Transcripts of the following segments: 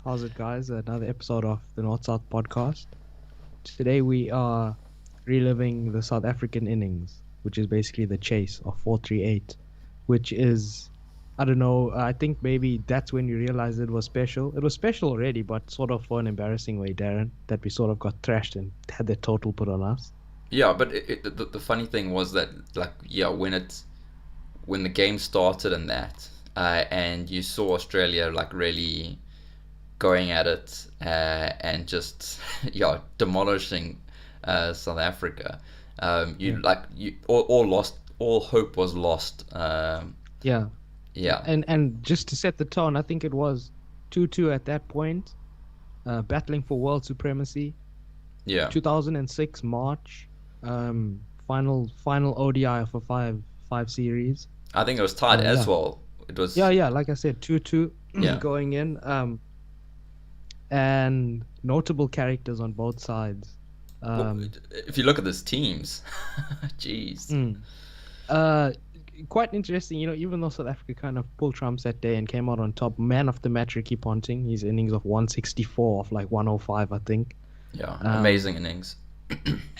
How's it, guys? Another episode of the North South podcast. Today we are reliving the South African innings, which is basically the chase of 438, which is, I don't know, I think maybe that's when you realized it was special. It was special already, but sort of for an embarrassing way, Darren, that we sort of got thrashed and had the total put on us. Yeah, but the funny thing was that when the game started and that and you saw Australia like really going at it and just demolishing South Africa. Yeah. You all lost, all hope was lost. Yeah. Yeah, And just to set the tone, I think it was 2-2 at that point, battling for world supremacy. yeah. 2006 March, final ODI for five series. I think it was tied as Yeah, well. It was yeah. Like I said, 2-2 yeah. going in. And notable characters on both sides. Well, Um, if you look at these teams, jeez. mm, uh, Quite interesting. Even though South Africa kind of pulled trumps that day and came out on top, man of the match Ricky Ponting, his innings of 164 off like 105, I think. Yeah, Um, amazing innings.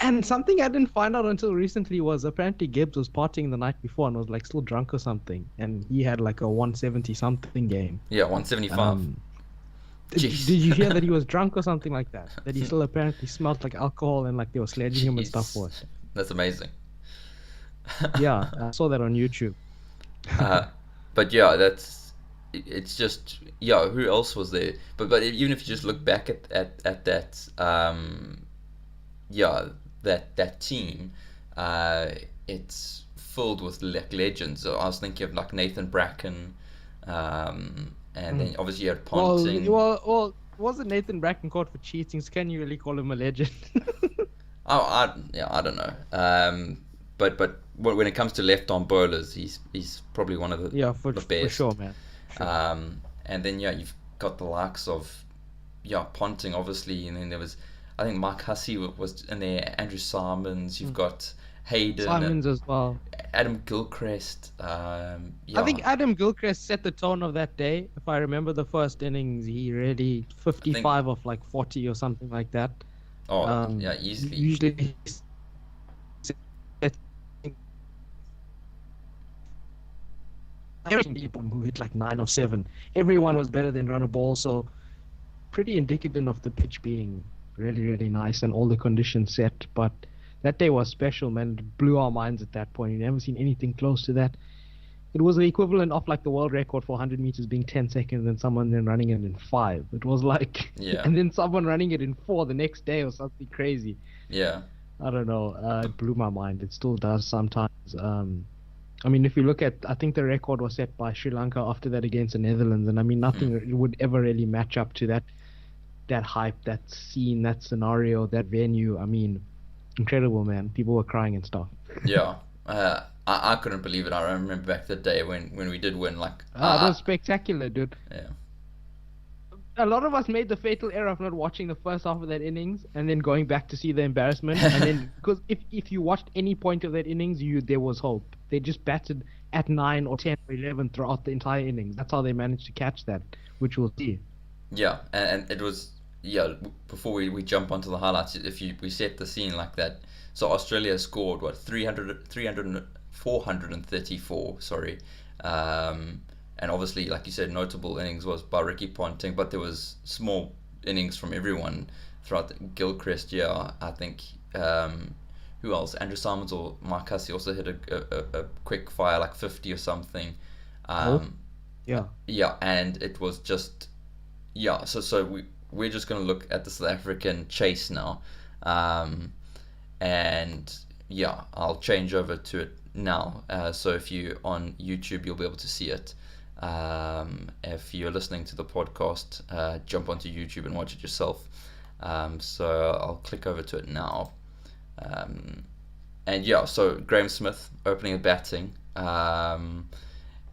And something I didn't find out until recently was apparently Gibbs was partying the night before and was like still drunk or something, and he had like a 170 something game. Yeah, 175. Um, did Jeez. you hear that he was drunk or something like that? That he still apparently smelled like alcohol and like they were sledging him and stuff for it. Jeez. That's amazing. Yeah, I saw that on YouTube. uh, but yeah, it's just yeah. Who else was there? But even if you just look back at that yeah that team, uh, it's filled with legends. So I was thinking of like Nathan Bracken, and then Mm. obviously you had Well, Ponting. wasn't Nathan Bracken caught for cheating? So can you really call him a legend? Oh, I don't know. But when it comes to left arm bowlers, he's probably one of Yeah, the for best. sure, man. For sure. And then yeah, you've got the likes of Ponting obviously, and then there was I think Mark Hussey was in there, Andrew Simons. You've Mm. got Hayden, Simons as well. Adam Gilchrist. I Yeah, think Adam Gilchrist set the tone of that day. If I remember the first innings, he really I think 55 of like 40 or something like that. oh yeah, easily. Usually people who hit like 9 or 7. Everyone was better than run a ball, so pretty indicative of the pitch being really, really nice and all the conditions set. But that day was special, man. It blew our minds at that point. You never seen anything close to that. It was the equivalent of like the world record for 100 meters being 10 seconds and someone then running it in 5. It was like, Yeah, and then someone running it in 4 the next day or something crazy. yeah, I don't know. It blew my mind. It still does sometimes. I mean, if you look at, I think the record was set by Sri Lanka after that against the Netherlands, and I mean, mm, nothing would ever really match up to that hype, that scene, that scenario, that venue. I mean, incredible, man. People were crying and stuff. yeah. I couldn't believe it. I remember back the day when we did win. Like It was spectacular, dude. yeah. A lot of us made the fatal error of not watching the first half of that innings and then going back to see the embarrassment. And then, because if you watched any point of that innings, there was hope. They just batted at 9 or 10 or 11 throughout the entire innings. That's how they managed to catch that, which we'll see. Yeah, and it was yeah. Before we jump onto the highlights, if we set the scene like that, so Australia scored what 434. Sorry, and obviously, like you said, notable innings was by Ricky Ponting, but there was small innings from everyone throughout Gilchrist. Yeah, I think. Who else? Andrew Simons or Mark Hussey also hit a quick fire like 50 or something. Oh, Um, yeah. yeah, and it was just yeah, so we're just gonna look at the South African chase now, um, and yeah, I'll change over to it now. So if you on YouTube, you'll be able to see it. If you're listening to the podcast, jump onto YouTube and watch it yourself. So I'll click over to it now. Um, and yeah, so Graham Smith opening and batting.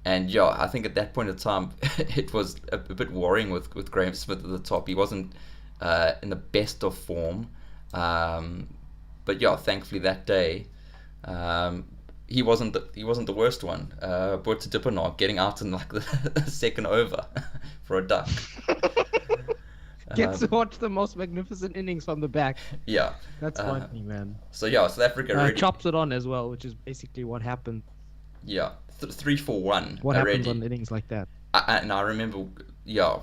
And yeah, I think at that point in time, it was a bit worrying with Graham Smith at the top. He wasn't in the best of form. Um, but yeah, thankfully that day, um, he wasn't the worst one. But to Dippenaar getting out in like the second over for a duck. Gets to watch the most magnificent innings from the back. Yeah. That's funny, man. So yeah, South Africa already. Chops it on as well, which is basically what happened. Yeah, 3-4-1 What happens already. on innings like that? And I remember, yeah,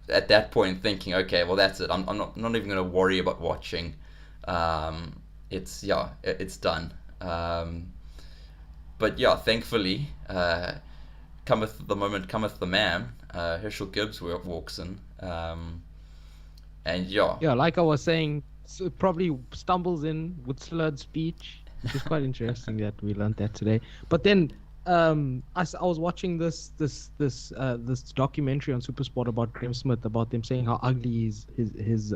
at that point thinking, okay, well that's it. I'm not even gonna worry about watching. It's done. But yeah, thankfully, cometh the moment, cometh the man. Herschel Gibbs walks in, and yeah. Yeah, like I was saying, probably stumbles in with slurred speech, which is quite interesting that we learned that today. But then I was watching this documentary on Supersport about Graham Smith, about them saying how ugly his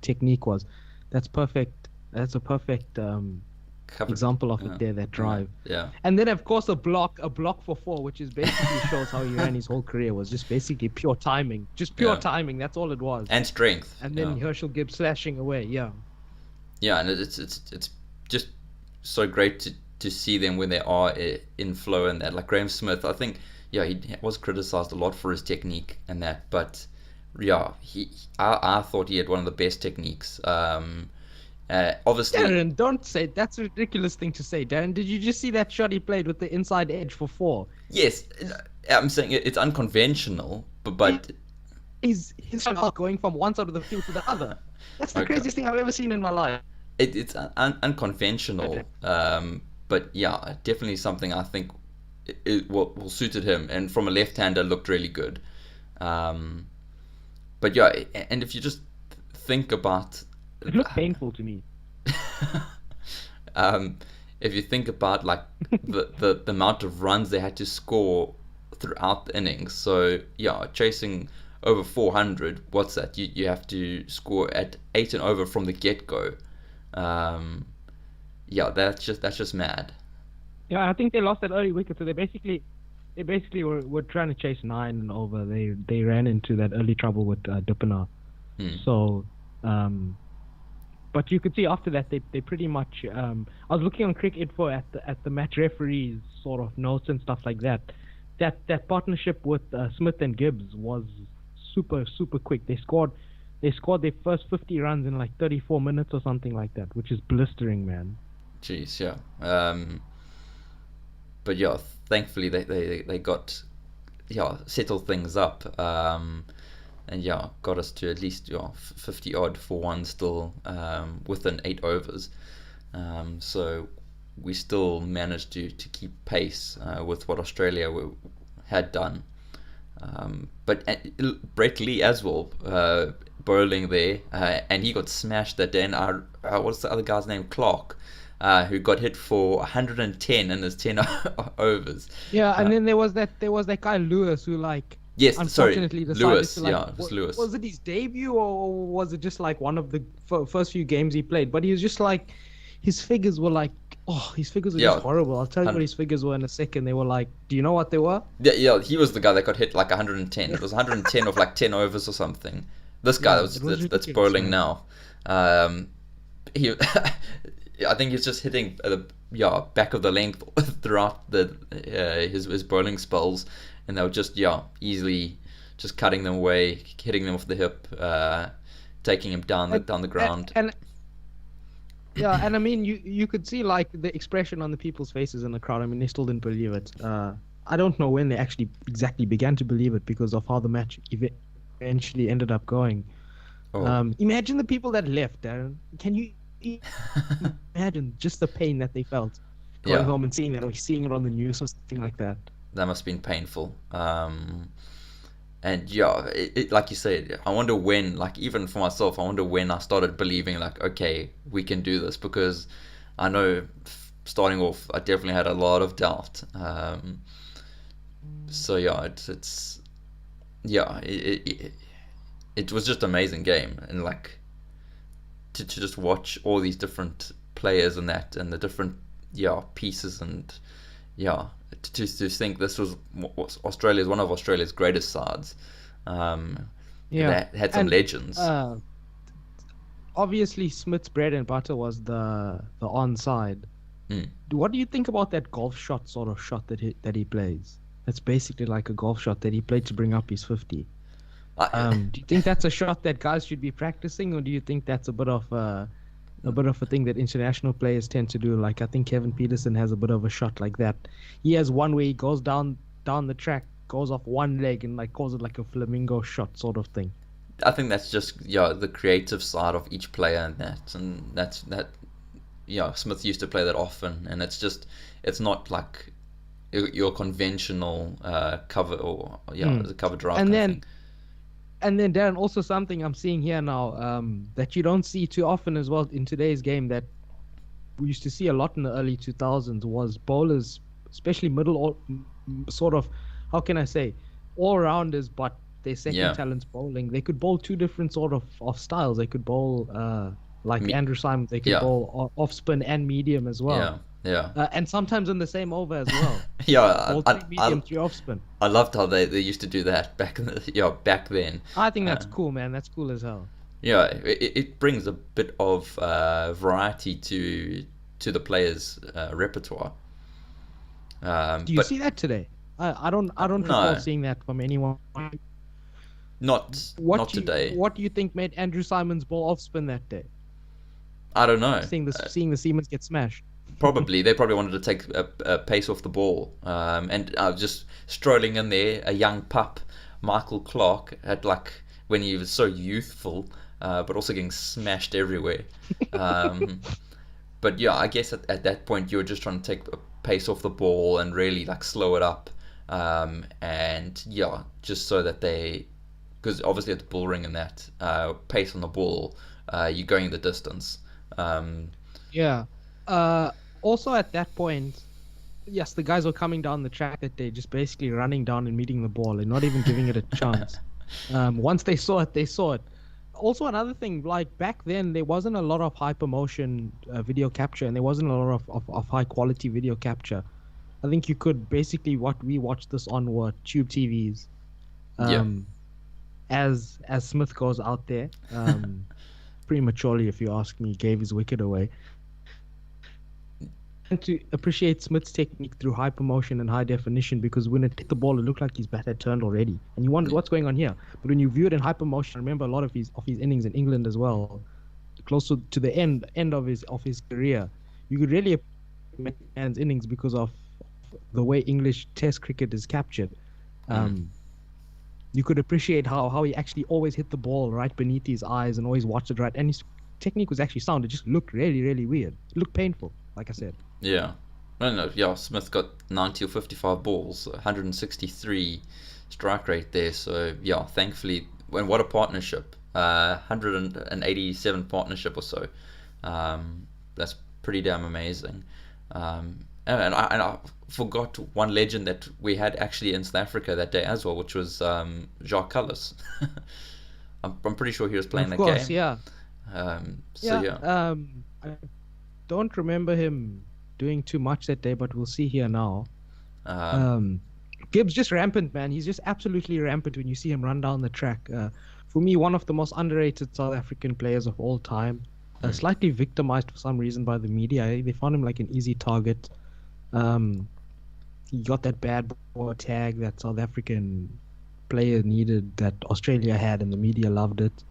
technique was. That's perfect. That's a perfect example of it there, that drive. Yeah. And then of course a block for 4, which is basically shows how he ran his whole career, was just basically pure timing. Just pure timing, that's all it was. And strength. And then Herschel Gibbs slashing away, yeah. Yeah, and it's just so great to see them when they are in flow and that. Like Graham Smith, I think, yeah, he was criticized a lot for his technique and that, but yeah, I thought he had one of the best techniques. Obviously, Darren, don't say that's a ridiculous thing to say. Darren, did you just see that shot he played with the inside edge for 4? Yes, I'm saying it's unconventional, but he's going from one side of the field to the other. That's the craziest thing I've ever seen in my life. It's unconventional, but yeah, definitely something I think it will suited him, and from a left-hander looked really good. But yeah, and if you just think about, it looked painful to me. If you think about like the amount of runs they had to score throughout the innings, so yeah, chasing over 400, what's that? You have to score at 8 and over from the get-go. Yeah, that's just mad. Yeah, I think they lost that early wicket, so they basically were trying to chase 9 and over. They ran into that early trouble with Dippenaar. So, but you could see after that they pretty much. I was looking on Cricket Info at the match referees sort of notes and stuff like that. That partnership with Smith and Gibbs was super quick. They scored their first 50 runs in like 34 minutes or something like that, which is blistering, man. Jeez, yeah. But yeah, thankfully they got settled things up, and yeah, got us to at least 50 odd for one still, within 8 overs. So we still managed to keep pace with what Australia had done. But Brett Lee as well, bowling there, and he got smashed that day. And what's the other guy's name? Clark, who got hit for 110 in his 10 overs. Yeah, and then there was that guy Lewis who like. Yes, unfortunately sorry, decided Lewis. to, like, yeah, just Lewis. Was it his debut or was it just like one of the first few games he played? But he was just like, his figures were like, his figures were just horrible. I'll tell you what his figures were in a second. They were like, do you know what they were? Yeah, he was the guy that got hit like 110. It was 110 of like 10 overs or something. This guy that's bowling now, he, I think he's just hitting back of the length throughout his bowling spells, and they were just easily just cutting them away, hitting them off the hip, taking him down the ground. Yeah, and I mean, you could see like the expression on the people's faces in the crowd. I mean, they still didn't believe it. I don't know when they actually exactly began to believe it because of how the match eventually ended up going. Imagine the people that left, Darren. Can you imagine just the pain that they felt going home and seeing that, or seeing it on the news or something like that? That must have been painful. And it, like you said, I wonder when, like even for myself, I wonder when I started believing like, okay, we can do this, because I know starting off, I definitely had a lot of doubt. So it was just an amazing game, and like to just watch all these different players and that, and the different pieces, and to think this was Australia's one of Australia's greatest sides. That had some legends. Obviously, Smith's bread and butter was the onside. What do you think about that golf shot sort of shot that he plays? That's basically like a golf shot that he played to bring up his 50. Do you think that's a shot that guys should be practicing, or do you think that's a bit of a thing that international players tend to do? Like I think Kevin Peterson has a bit of a shot like that. He has one where he goes down the track, goes off one leg, and like calls it like a flamingo shot sort of thing. I think that's just the creative side of each player and that, and that. Yeah, Smith used to play that often, and it's not like your conventional cover or the cover drive And kind of then thing. and then Darren, also something I'm seeing here now, that you don't see too often as well in today's game, that we used to see a lot in the early 2000s, was bowlers, especially middle or sort of, how can I say, all rounders, but their second Yeah, talents bowling. They could bowl two different sort of styles. They could bowl like Me, Andrew Simon. They could yeah, bowl off spin and medium as well, yeah, yeah, and sometimes in the same over as well. yeah. Bowl three medium, three off spin. I loved how they used to do that back in back then. I think Uh, that's cool, man. That's cool as hell. yeah, it brings a bit of variety to the players' repertoire. Do you But see that today? I don't recall no, seeing that from anyone. not today. What do you think made Andrew Simon's ball off spin that day? I don't know. Seeing the Siemens get smashed. Probably they probably wanted to take a pace off the ball, and just strolling in there, a young pup, Michael Clark, had like when he was so youthful, but also getting smashed everywhere. Um, but yeah, I guess at that point you were just trying to take a pace off the ball and really like slow it up, and yeah, just so that because obviously at the bull ring and that pace on the ball, you're going the distance. Um, Yeah. Also at that point, yes, the guys were coming down the track that day, just basically running down and meeting the ball and not even giving it a chance. Once they saw it, they saw it. Also, another thing, like back then, there wasn't a lot of hypermotion video capture, and there wasn't a lot of high quality video capture. I think you could basically, what we watched this on were tube TVs. yeah. Um, as Smith goes out there, prematurely, if you ask me, gave his wicket away. And to appreciate Smith's technique through hypermotion and high definition, because when it hit the ball, it looked like his bat had turned already, and you wondered what's going on here. But when you view it in hypermotion, I remember a lot of his innings in England as well, close to the end of his career, you could really appreciate man's innings because of the way English Test cricket is captured. Um, you could appreciate how he actually always hit the ball right beneath his eyes and always watched it right, and his technique was actually sound. It just looked really, really weird. It looked painful, like I said. Yeah. I don't know. Yeah, Smith got 90 or 55 balls, 163 strike rate there. So, yeah, thankfully, and what a partnership. 187 partnership or so. That's pretty damn amazing. And I forgot one legend that we had actually in South Africa that day as well, which was Jacques Cullis. I'm pretty sure he was playing Of that course, game. yeah. So, yeah. I don't remember him doing too much that day, but we'll see here now. Um, Gibbs just rampant, man. He's just absolutely rampant when you see him run down the track. For me, one of the most underrated South African players of all time. Slightly victimized for some reason by the media. They found him like an easy target. He got that bad boy tag that South African player needed, that Australia had, and the media loved it.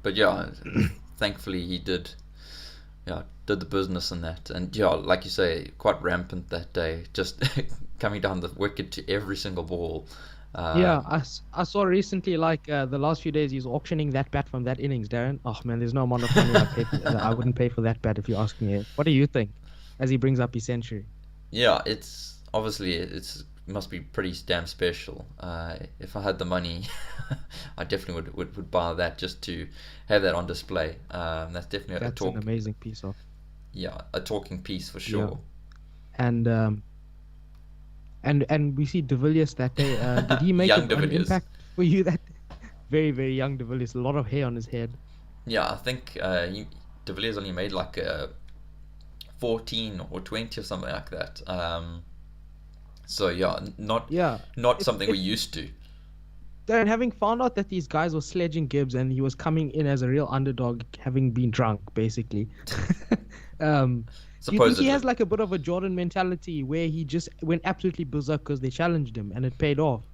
But yeah, thankfully he did the business in that, and yeah, like you say, quite rampant that day, just coming down the wicket to every single ball. Yeah, I saw recently, like the last few days, he's auctioning that bat from that innings, Darren. Oh man, there's no amount of money I wouldn't pay for that bat if you ask me. What do you think as he brings up his century? Yeah, it's obviously it must be pretty damn special. If I had the money, I definitely would buy that just to have that on display. That's definitely That's an amazing piece of. a talking piece for sure. And and we see De Villiers that day. Did he make Young an De Villiers. impact for you that very, very young De Villiers, a lot of hair on his head. Yeah, I think De Villiers only made like 14 or 20 or something like that. So yeah, not something we're used to. Darren, having found out that these guys were sledging Gibbs and he was coming in as a real underdog, having been drunk, basically. Do you think he has like a bit of a Jordan mentality where he just went absolutely berserk because they challenged him and it paid off?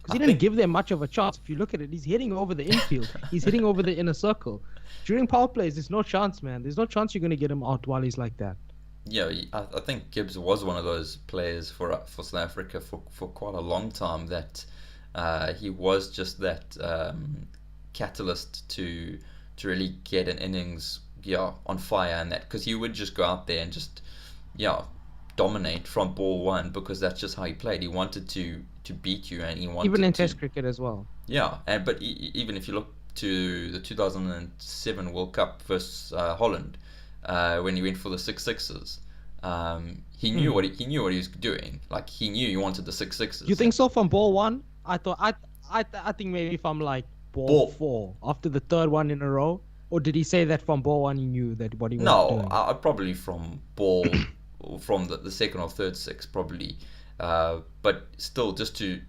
because I he didn't think give them much of a chance. If you look at it, he's hitting over the infield. He's hitting over the inner circle. During power plays, there's no chance, man. There's no chance you're going to get him out while he's like that. yeah, I think Gibbs was one of those players for South Africa for quite a long time that he was just that catalyst to really get an innings on fire, and that because he would just go out there and just dominate from ball one, because that's just how he played. He wanted to beat you, and he wanted Even in to Test cricket as well. but even if you look to the 2007 World Cup versus Holland, when he went for the six sixes, he knew he knew what he was doing. Like he knew he wanted the six sixes. You think so from ball one? I thought I think maybe from like ball four after the third one in a row, or did he say that from ball one he knew that what he was doing? No, probably from ball from the second or third six probably. But still, just to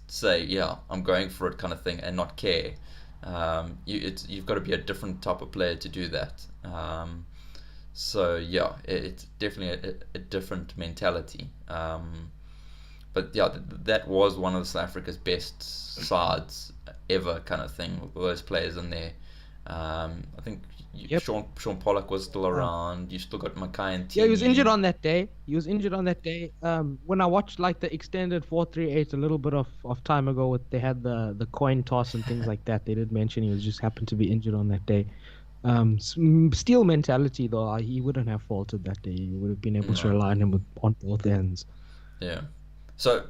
say, I'm going for it kind of thing and not care. You've got to be a different type of player to do that. It's definitely a different mentality. But that was one of South Africa's best sides ever, kind of thing, with those players in there. I think Sean Pollock was still around. You still got Mackay and Tini. Yeah, he was injured on that day. When I watched like the extended 4-3-8 a little bit of time ago, they had the coin toss and things like that. They did mention he was just happened to be injured on that day. Steel mentality though, he wouldn't have faltered that day. He would have been able to rely on him on both ends. Yeah. So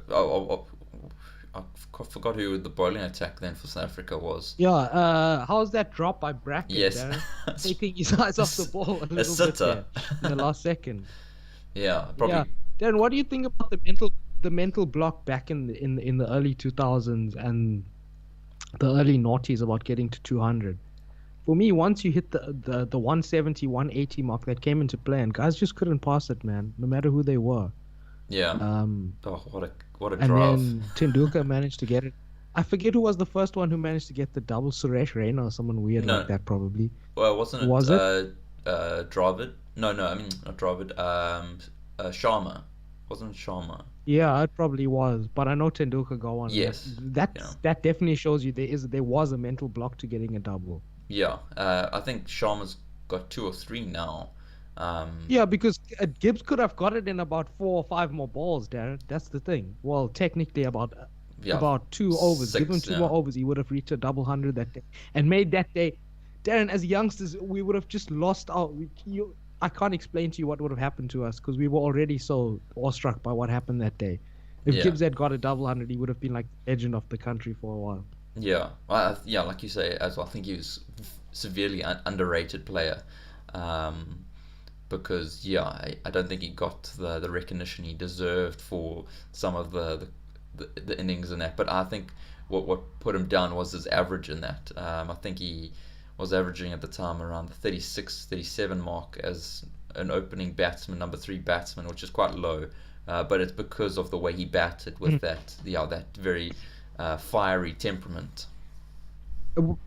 I forgot who the bowling attack then for South Africa was. Yeah, how's that drop by Brackett? Yes. Darren? Taking his eyes off the ball a little bit there in the last second. Yeah, probably. Yeah. Darren, what do you think about the mental block back in the early 2000s and the early noughties about getting to 200? For me, once you hit the 170, 180 mark, that came into play, and guys just couldn't pass it, man, no matter who they were. Yeah. What a drive. And then Tendulkar managed to get it. I forget who was the first one who managed to get the double. Suresh Raina or someone weird like that, probably. Well, wasn't it? Was it? Dravid? No, I mean not Dravid. Sharma. Wasn't it Sharma? Yeah, it probably was. But I know Tendulkar got one. Yes. That definitely shows you there was a mental block to getting a double. Yeah. I think Sharma's got 2 or 3 now. Yeah, because Gibbs could have got it in about 4 or 5 more balls, Darren. That's the thing. Well, technically about 2 overs. 6, Give him 2 more overs, he would have reached a double 100 that day. And made that day. Darren, as youngsters, we would have just lost out. I can't explain to you what would have happened to us because we were already so awestruck by what happened that day. If Gibbs had got a double 100, he would have been like legend of the country for a while. Yeah, like you say as well. I think he was severely underrated player. Because I don't think he got the recognition he deserved for some of the innings and that. But I think what put him down was his average in that. I think he was averaging at the time around the 36, 37 mark as an opening batsman, number 3 batsman, which is quite low. But it's because of the way he batted with that very fiery temperament.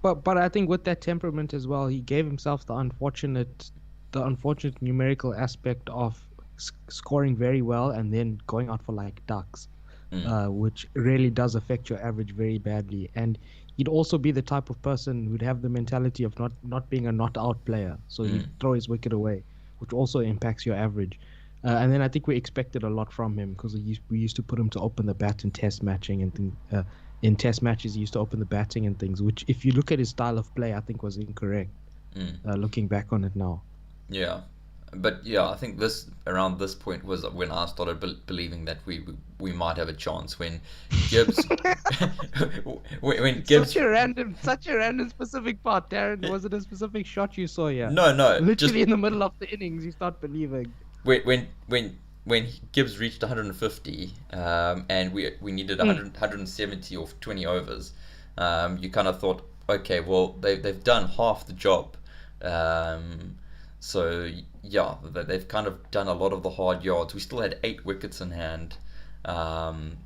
But I think with that temperament as well, he gave himself the unfortunate numerical aspect of scoring very well and then going out for like ducks, which really does affect your average very badly. And he'd also be the type of person who'd have the mentality of not being a not out player, so he'd throw his wicket away, which also impacts your average. And then I think we expected a lot from him because we used to put him to open the bat in test matching and in test matches he used to open the batting and things, which if you look at his style of play, I think was incorrect. Looking back on it now. Yeah, but I think around this point was when I started believing that we might have a chance when Gibbs when Gibbs such a random specific part, Darren. Was it a specific shot you saw here? No, literally just in the middle of the innings you start believing. When Gibbs reached 150 and we needed 170 or 20 overs, you kind of thought, okay, well they've done half the job. So they've kind of done a lot of the hard yards. We still had 8 wickets in hand. And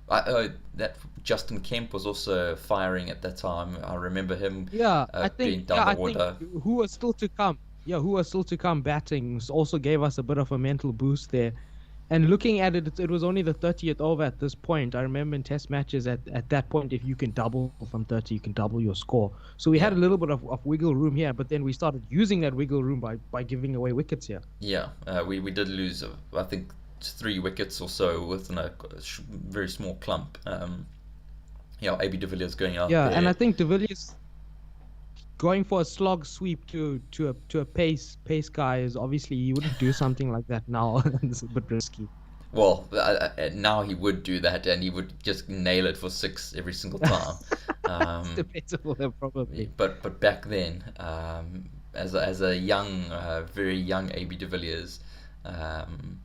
that Justin Kemp was also firing at that time. I remember him. Being down the water. Think who was still to come. Who was still to come batting also gave us a bit of a mental boost there. And looking at it, it was only the 30th over at this point. I remember in test matches at that point, if you can double from 30, you can double your score. So we had Yeah, a little bit of wiggle room here, but then we started using that wiggle room by giving away wickets here. yeah. We did lose, I think, 3 wickets or so within a very small clump. Yeah, AB de Villiers going out Yeah, and there. I think De Villiers going for a slog sweep to a pace guy is obviously he wouldn't do something like that now. It's a bit risky. Well, now he would do that, and he would just nail it for 6 every single time. It's Um, debatable, probably. but back then, as a young, very young AB de Villiers, um,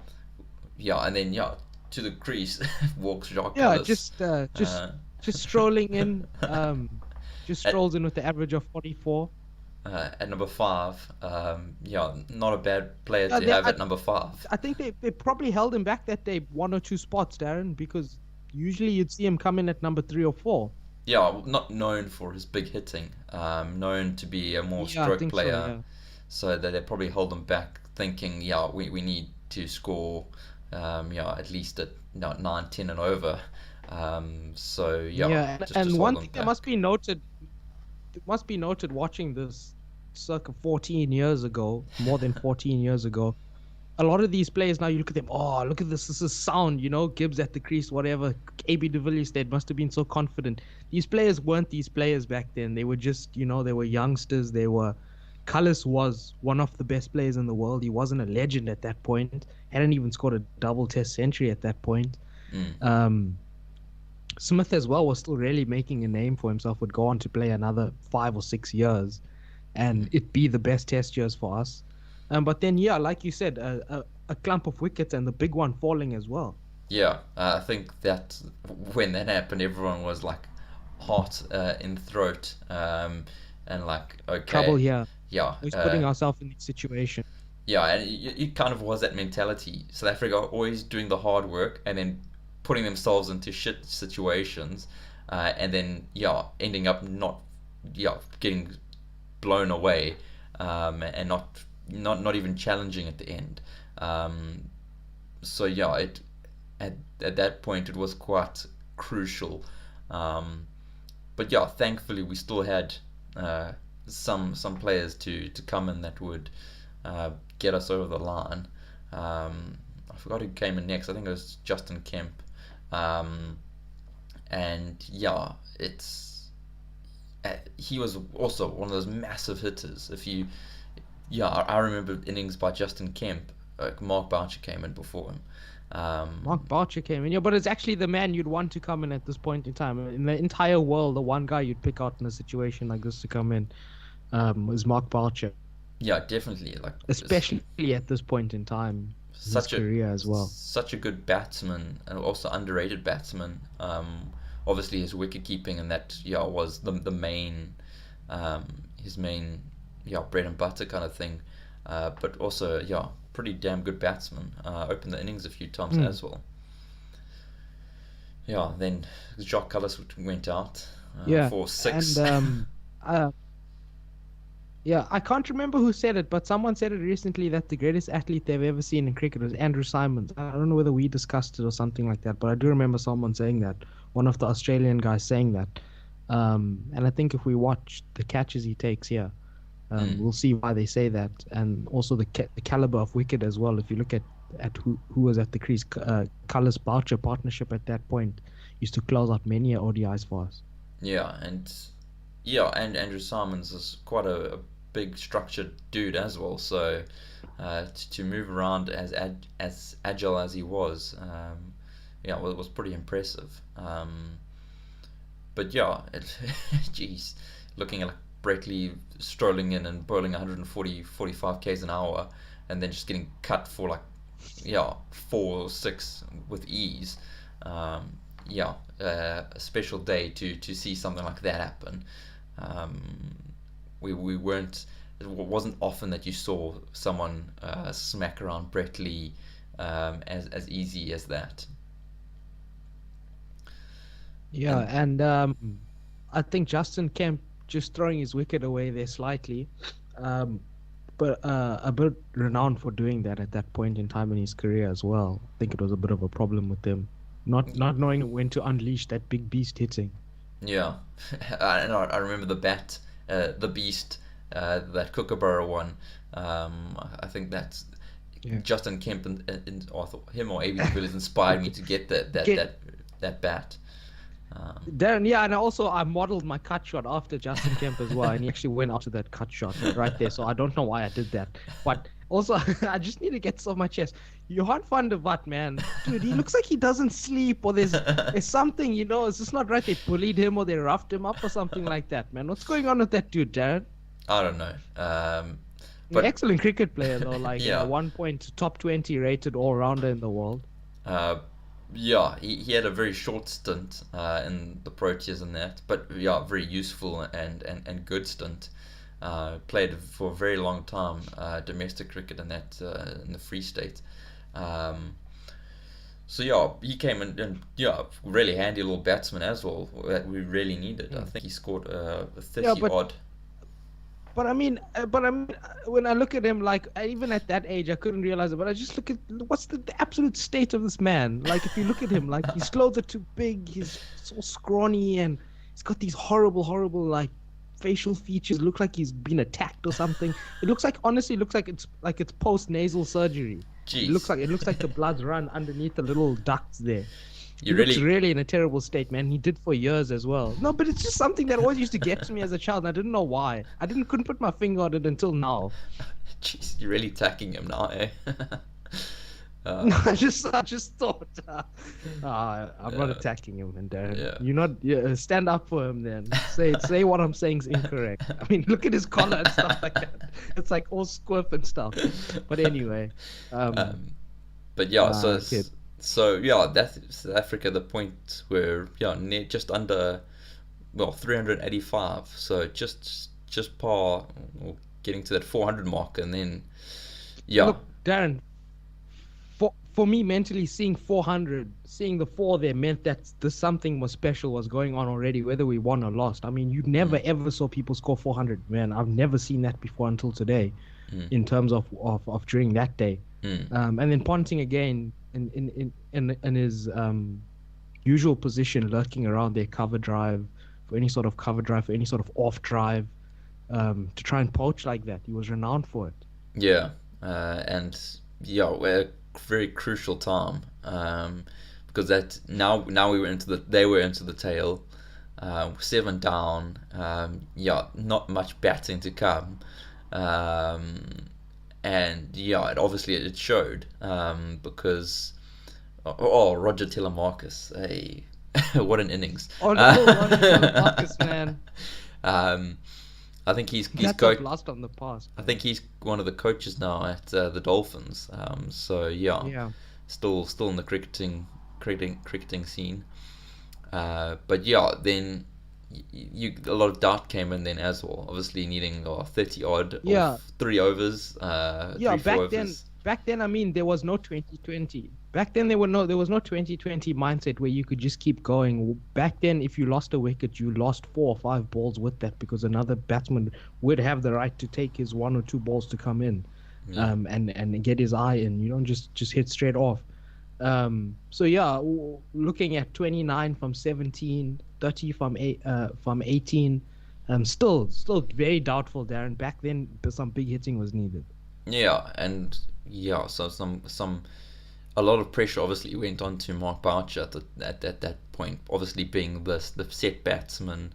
yeah, and then yeah, to the crease walks Jacques Yeah, Callis. Uh, just strolling in, just at, strolls in with the average of 44. at number 5, yeah, not a bad player Yeah, to have at number 5. I think they probably held him back that day 1 or 2 spots, Darren, because usually you'd see him come in at number 3 or 4. Yeah, not known for his big hitting, known to be a more Yeah, I stroke think so. player, Yeah, so that they probably hold him back, thinking, yeah, we need to score, yeah, at least at 9, 10 and over. So yeah, yeah, just and hold one him thing that back. must be noted watching this circa 14 years ago, more than 14 years ago. A lot of these players now, you look at them, oh, look at this is sound, Gibbs at the crease, whatever. AB de Villiers did must have been so confident. These players weren't these players back then. They were just, they were youngsters. Cullis was one of the best players in the world. He wasn't a legend at that point. Hadn't even scored a double test century at that point. Mm. Um, Smith as well was still really making a name for himself, would go on to play another 5 or 6 years and Mm. it be the best test years for us. But then, yeah, like you said, a clump of wickets and the big one falling as well. Yeah, I think that when that happened, everyone was like heart in throat, and like, Trouble okay, here. yeah, He's putting ourselves in this situation. yeah, and it kind of was that mentality. South Africa always doing the hard work and then putting themselves into shit situations, and then yeah, ending up not, yeah, getting blown away, and not even challenging at the end. Um, so yeah, it at that point it was quite crucial. Um, but yeah, thankfully we still had uh, some players to come in that would get us over the line. I forgot who came in next. I think it was Justin Kemp. Um, and yeah, he was also one of those massive hitters. Yeah, I remember innings by Justin Kemp. Mark Boucher came in before him. Mark Boucher came in, yeah, but it's actually the man you'd want to come in at this point in time. In the entire world, the one guy you'd pick out in a situation like this to come in was Mark Boucher, Yeah, definitely. Like especially at this point in time in his such a career as well. such a good batsman and also underrated batsman. Obviously his wicket keeping and that, yeah, was the main, um, his main, yeah, bread and butter kind of thing. But also, yeah, pretty damn good batsman. Opened the innings a few times Mm. as well. Yeah, then Jacques Callis went out Yeah, for and 6. uh, yeah, I can't remember who said it, but someone said it recently that the greatest athlete they've ever seen in cricket was Andrew Simons. I don't know whether we discussed it or something like that, but I do remember someone saying that, one of the Australian guys saying that. And I think if we watch the catches he takes here, Mm. we'll see why they say that, and also the caliber of wicket as well. If you look at who was at the crease, Cullis Boucher partnership at that point used to close out many ODIs for us. Yeah, and yeah, and Andrew Simons is quite a big structured dude as well. So to move around as agile as he was, yeah, was pretty impressive. But yeah, geez, looking at like Brett Lee strolling in and bowling 140 45 k's an hour, and then just getting cut for like, yeah, 4 or 6 with ease. Um, yeah, a special day to see something like that happen. Um, we weren't. It wasn't often that you saw someone smack around Brett Lee as easy as that. Yeah, And and I think Justin Kemp just throwing his wicket away there slightly. Um, but a bit renowned for doing that at that point in time in his career as well. I think it was a bit of a problem with him, not knowing when to unleash that big beast hitting. Yeah, I remember the beast, that Kookaburra one. I think that's Yeah. Justin Kemp or I thought him or AB de Villiers inspired me to get Get that bat. Darren, yeah, and also I modeled my cut shot after Justin Kemp as well, and he actually went after that cut shot right there. So I don't know why I did that, but also I just need to get this off my chest. Johan van der Vat, man, dude, he looks like he doesn't sleep, or there's something, it's just not right. They bullied him or they roughed him up or something like that, man. What's going on with that dude, Darren? I don't know. An But excellent cricket player though, like yeah, 1 point top 20 rated all rounder in the world. uh, yeah, he had a very short stint in the Proteas and that, but yeah, very useful and good stint. Played for a very long time domestic cricket in that in the Free State. Um, so yeah, he came in and yeah, really handy little batsman as well that we really needed. I think he scored a Yeah, 30 but odd. When I look at him, like even at that age, I couldn't realize it. But I just look at what's the absolute state of this man. Like if you look at him, like his clothes are too big, he's so scrawny, and he's got these horrible like facial features. Look like he's been attacked or something. It looks like honestly, it looks like it's post nasal surgery. Jeez. It looks like the blood's run underneath the little ducts there. He You looks really, really in a terrible state, man. He did for years as well. No, but it's just something that always used to get to me as a child, and I didn't know why. Couldn't put my finger on it until now. jeez, you're really attacking him now, eh? No, I just thought, I'm not attacking him, and Darren. Yeah. You're not. Yeah, stand up for him, then. Say what I'm saying is incorrect. I mean, look at his collar and stuff like that. It's like all squiff and stuff. But anyway, But yeah, kid. so yeah, that's South Africa. The point where yeah, just under, well, 385. So just par, or getting to that 400 mark, and then yeah, Look, Darren. For me, mentally, seeing 400, seeing the four there meant that something was special was going on already, whether we won or lost. I mean, you never ever saw people score 400, man. I've never seen that before until today, in terms of during that day. And then Ponting again in his usual position, lurking around their cover drive for any sort of cover drive, for any sort of off drive, to try and poach like that. He was renowned for it. yeah, and yeah, we're very crucial time, because that now they were into the tail, 7 down, yeah, not much batting to come, and yeah, it showed, because Roger Telemarcus, hey, what an innings. Oh no, Marcus, man. I think he's That's a coach. blast on the past. I think he's one of the coaches now at the Dolphins. So yeah, Yeah. still in the cricketing scene. But yeah, then a lot of doubt came in then as well. Obviously needing 30 odd, Yeah. of 3 overs, Yeah, 4 overs. back then, I mean, there was no 2020. Back then, there was no 2020 mindset where you could just keep going. Back then, if you lost a wicket, you lost 4 or 5 balls with that, because another batsman would have the right to take his 1 or 2 balls to come in, Yeah. and get his eye in. You don't just hit straight off. So yeah, looking at 29 from 17, 30 from 18, still very doubtful, Darren. Back then, some big hitting was needed. Yeah, and yeah, so a lot of pressure obviously went on to Mark Boucher at that point. Obviously being the set batsman,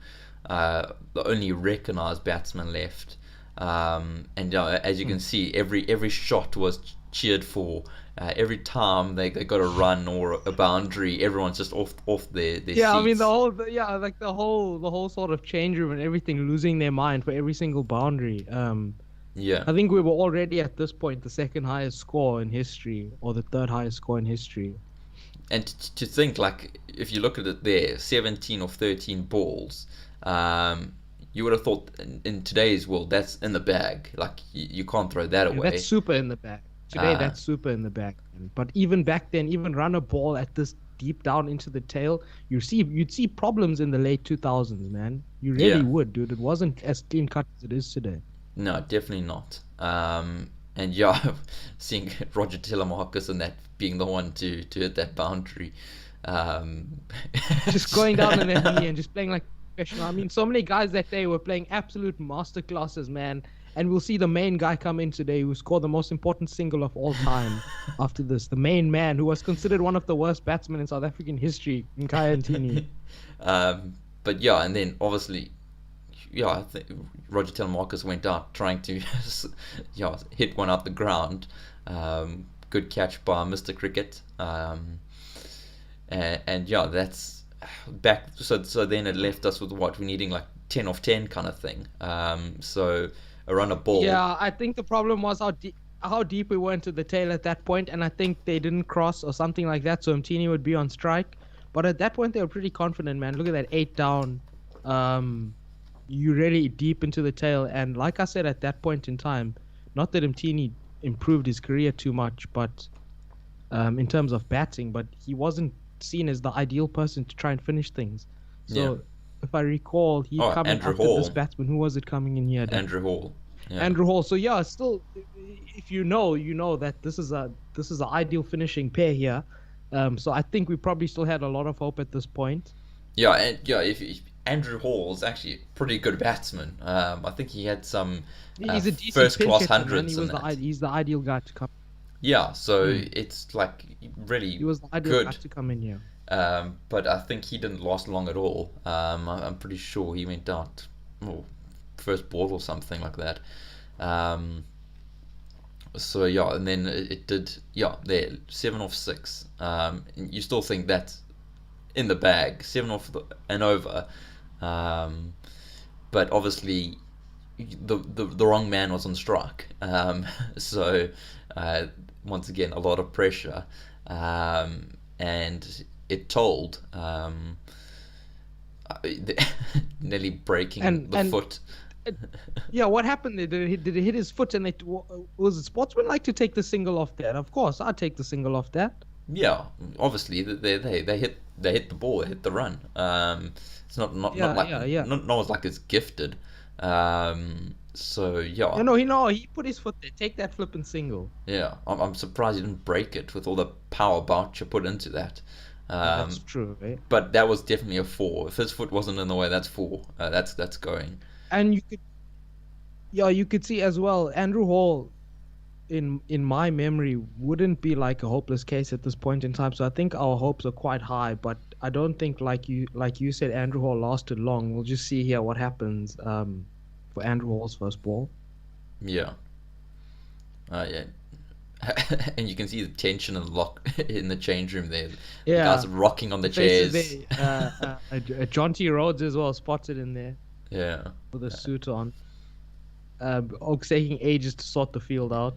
the only recognised batsman left, and as you can see, every shot was cheered for. Every time they got a run or a boundary, everyone's just off their Yeah, I mean seats. the whole sort of change room and everything losing their mind for every single boundary. Yeah, I think we were already at this point the second highest score in history, or the third highest score in history. and to think, like, if you look at it there, 17 of 13 balls, you would have thought in today's world that's in the bag. Like you can't throw that And away. that's super in the back. Today, that's super in the back. But even back then, even run a ball at this deep down into the tail, you'd see problems in the late 2000s, man. You really Yeah. would, dude. It wasn't as clean cut as it is today. No, definitely not. And yeah, seeing Roger Telemarcus and that being the one to hit that boundary, um, Just going down on their knee and just playing like professional. I mean, so many guys that day were playing absolute master classes, man. And we'll see the main guy come in today who scored the most important single of all time after this. The main man who was considered one of the worst batsmen in South African history, Nkaya Ntini. um, but yeah, and then obviously, yeah, I think Roger Telemarcus went out trying to yeah, hit one out the ground. Good catch by Mr. Cricket. And yeah, that's back. So then it left us with what we're needing, like 10 off 10 kind of thing. So a run a ball. Yeah, I think the problem was how deep we went to the tail at that point, and I think they didn't cross or something like that, so Mtini would be on strike. But at that point, they were pretty confident, man. Look at that 8 down. You really deep into the tail, and like I said at that point in time, not that Mtini improved his career too much, but in terms of batting, but he wasn't seen as the ideal person to try and finish things. So Yeah. if I recall, he coming Andrew after Hall. this batsman. Who was it coming in here? Dan? Andrew Hall. Yeah. Andrew Hall. So yeah, still, if you know that this is an ideal finishing pair here. So I think we probably still had a lot of hope at this point. Yeah, and yeah, if Andrew Hall's actually a pretty good batsman. I think he had some He's a decent first pinch class hitter, man. hundreds in that. He's the ideal guy to come. Yeah, so it's like really He was the ideal guy good. to come in here. But I think he didn't last long at all. I'm pretty sure he went out, first ball or something like that. So yeah, and then it did, yeah, there 7 off 6. You still think that's in the bag, 7 off and over. But obviously the wrong man was on strike. So once again, a lot of pressure, and it told. Nearly breaking the foot. Yeah, what happened there? Did it hit his foot? And was it sportsmanlike to take the single off that? Of course, I'd take the single off that. Yeah, obviously they hit the ball, they hit the run. It's not like it's gifted. So yeah. No, he put his foot there. Take that flipping single. Yeah, I'm surprised he didn't break it with all the power Boucher put into that. That's true, eh? But that was definitely a 4. If his foot wasn't in the way, that's 4. That's going. And you could see as well, Andrew Hall, in my memory, wouldn't be like a hopeless case at this point in time. So I think our hopes are quite high, but I don't think like you said, Andrew Hall lasted long. We'll just see here what happens for Andrew Hall's first ball. Yeah. Yeah. And you can see the tension and lock in the change room there. Yeah. The guys rocking on the chairs. John T. Rhodes as well spotted in there. Yeah. With a suit on. Oaks taking ages to sort the field out.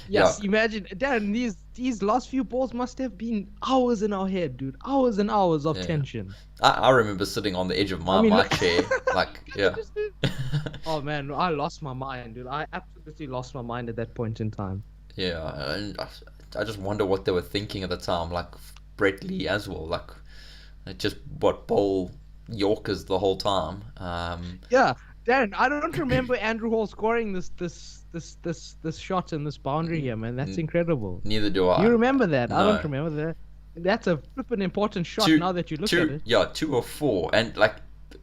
Yes, yeah. Imagine, Darren, these last few balls must have been hours in our head, dude. Hours and hours of tension. I remember sitting on the edge of my chair, like, yeah. Oh man, I lost my mind, dude. I absolutely lost my mind at that point in time. Yeah, and I just wonder what they were thinking at the time, like Brett Lee as well, like just bowl Yorkers the whole time. Yeah. Darren, I don't remember Andrew Hall scoring this shot in this boundary here, man. That's incredible. Neither do I. You remember that? No. I don't remember that. That's a flippin' important shot now that you look at it. Yeah, 2 or 4. And like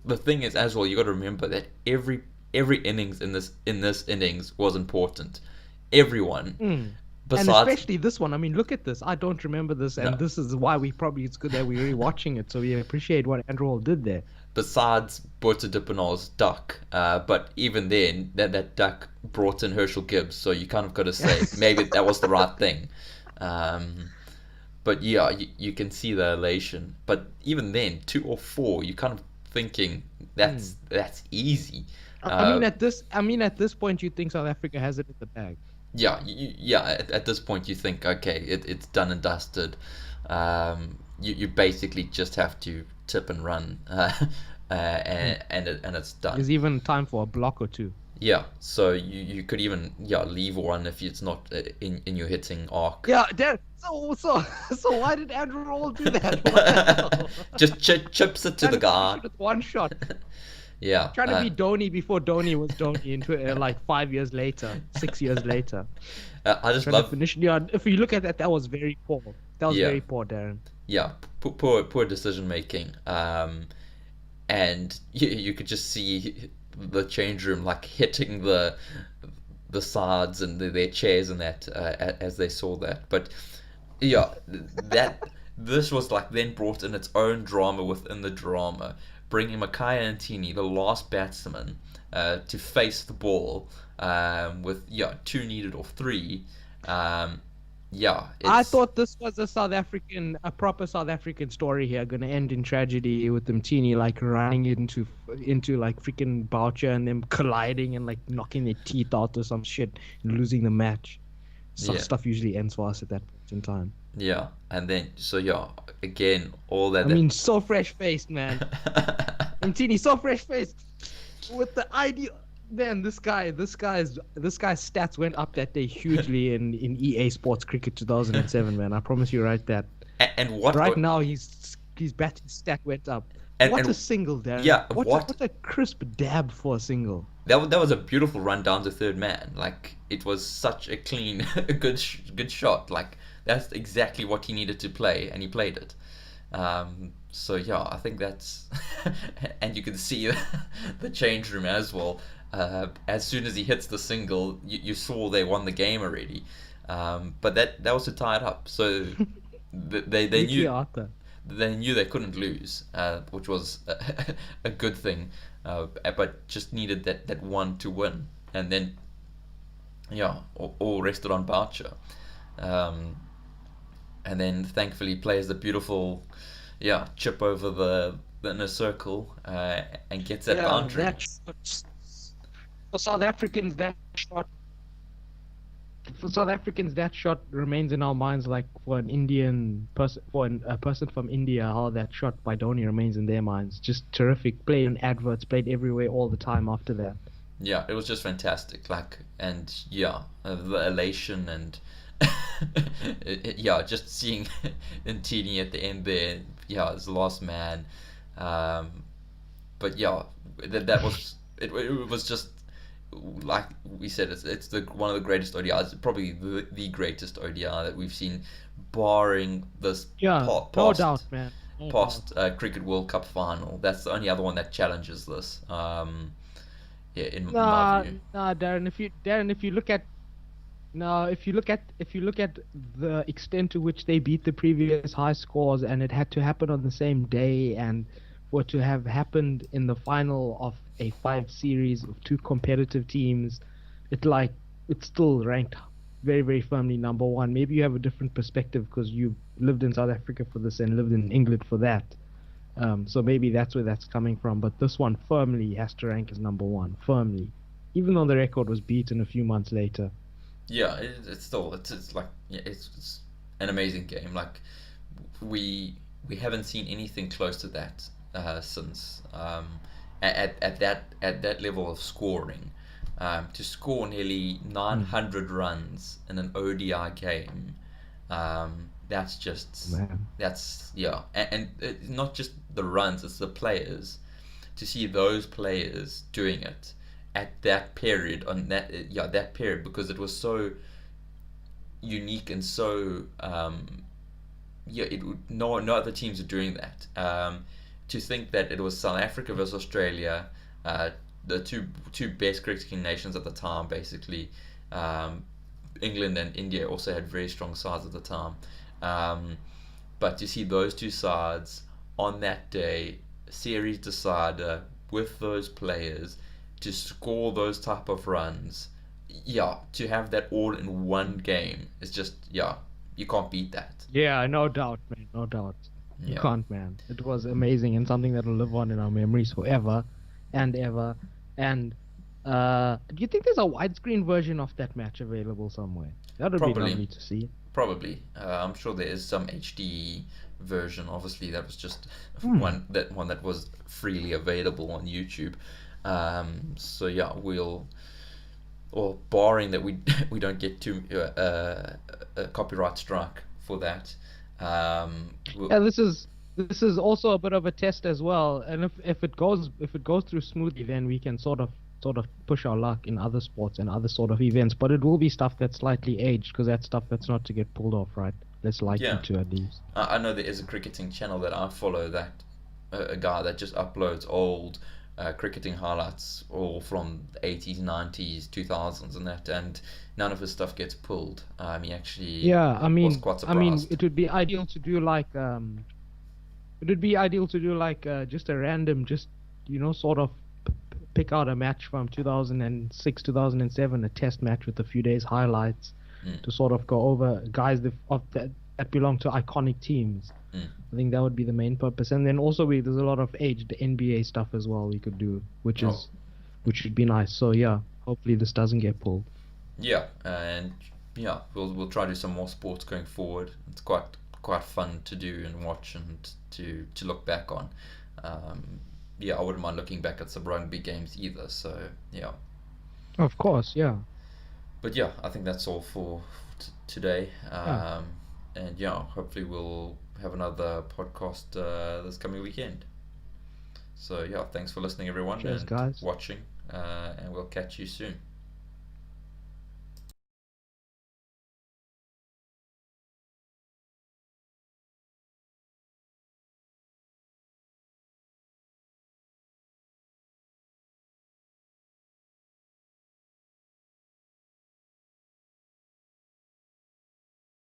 the thing is as well, you got to remember that every innings in this innings was important. Everyone. Besides, and especially this one. I mean, look at this. I don't remember this, and this is why it's good that we're rewatching it, so we appreciate what Andrew Hall did there. Besides Botha Dippenaar's duck, but even then, that duck brought in Herschel Gibbs, so you kind of got to say maybe that was the right thing. But yeah, you can see the elation. But even then, 2 or 4, you kind of thinking that's easy. I mean, at this point, you think South Africa has it in the bag. Yeah, At this point, you think, okay, it's done and dusted. You basically just have to tip and run, and it's done. There's even time for a block or two. Yeah, so you could even leave or run if it's not in your hitting arc. Yeah, so why did Andrew Hall do that? Just chips it to the guy. One shot. Yeah. Trying to be Dhoni before Dhoni was Dhoni into like 5 years later, 6 years later. I just Trying to love. finish. Yeah, if you look at that, that was very poor. That was Yeah. very poor, Darren. Yeah. Poor decision making. And you could just see the change room like hitting the sides and their chairs and that as they saw that. But yeah, that this was like then brought in its own drama within the drama, bringing Makai Antini, the last batsman, to face the ball with two needed or three. Um, yeah, I it's thought this was a proper South African story here, gonna end in tragedy with them teeny like running into like freaking Boucher and them colliding and like knocking their teeth out or some shit and losing the match. yeah. Stuff usually ends for us at that point in time. Yeah, and then so yeah, again, all that. I mean, so fresh faced, man. Mtini, so fresh faced with the idea. Man, this guy's stats went up that day hugely in EA Sports Cricket 2007. Man, I promise you, right? That And what right now his batting stat went up. What a single, Darren! Yeah, what a crisp dab for a single. that was a beautiful run down to third man. Like it was such a clean, a good shot. Like that's exactly what he needed to play, and he played it. So yeah, I think that's, and you can see the change room as well. As soon as he hits the single, you saw they won the game already. But that was to tie it up. So they Nicky knew Arthur. they knew they couldn't lose, which was a good thing. But just needed that one to win, and then yeah, all rested on Boucher. And then thankfully plays the beautiful chip over the inner circle and gets that boundary. For South Africans, that shot. For South Africans, that shot remains in our minds. Like for an Indian person, a person from India, how that shot by Dhoni remains in their minds. Just terrific. Played in adverts, played everywhere all the time after that. Yeah, it was just fantastic. Like, and the elation and just seeing Ntini at the end there. Yeah, as the last man. But yeah, that was it. It was just like we said. It's one of the greatest ODIs, probably the greatest ODI that we've seen, barring this No doubt, man. No past doubt. Cricket World Cup final. That's the only other one that challenges this. In my Nah, view. nah, Darren. If you look at No, if you look at the extent to which they beat the previous high scores, and it had to happen on the same day, and for it to have happened in the final of a 5 series of two competitive teams, it's still ranked very, very firmly number one. Maybe you have a different perspective because you lived in South Africa for this and lived in England for that. So maybe that's where that's coming from. But this one firmly has to rank as number one, firmly, even though the record was beaten a few months later. Yeah, it's still it's like it's an amazing game. Like we haven't seen anything close to that since at that level of scoring. To score nearly 900 runs in an ODI game, that's just Man. that's and it's not just the runs, it's the players. To see those players doing it at that period on that period, because it was so unique and so no other teams are doing that. To think that it was South Africa versus Australia, the two best cricketing nations at the time, basically. England and India also had very strong sides at the time. But to see those two sides on that day, series decider, with those players, to score those type of runs, to have that all in one game, it's just you can't beat that. Yeah, no doubt, man. No doubt. You Yeah. can't, man. It was amazing and something that will live on in our memories forever and ever. And do you think there's a widescreen version of that match available somewhere? That would be Probably. lovely to see. Probably. I'm sure there is some HD version. Obviously, that was just Hmm. one that was freely available on YouTube. So yeah, or barring that we don't get to a copyright strike for that. Yeah, this is this is also a bit of a test as well. And if it goes through smoothly, then we can sort of push our luck in other sports and other sort of events. But it will be stuff that's slightly aged because that's stuff that's not to get pulled off, right? Less likely Yeah, to at least. I know there is a cricketing channel that I follow that a guy that just uploads old cricketing highlights all from the 80s, 90s, 2000s, and that, and none of his stuff gets pulled. He actually Yeah, I was mean, quite I mean, surprised. it would be ideal to do like it would be ideal to do like just a random, just sort of pick out a match from 2006, 2007, a test match with a few days highlights Mm, to sort of go over guys that belong to iconic teams. mm. I think that would be the main purpose. And then also there's a lot of aged NBA stuff as well we could do, Oh, which would be nice. So yeah, hopefully this doesn't get pulled. yeah, and yeah, we'll try to do some more sports going forward. It's quite fun to do and watch and to look back on. Um, yeah, I wouldn't mind looking back at some rugby games either. So yeah, Of course, yeah. but yeah, I think that's all for today. Yeah. And yeah, hopefully we'll have another podcast this coming weekend. So yeah, thanks for listening, everyone, Cheers and guys. watching. And we'll catch you soon.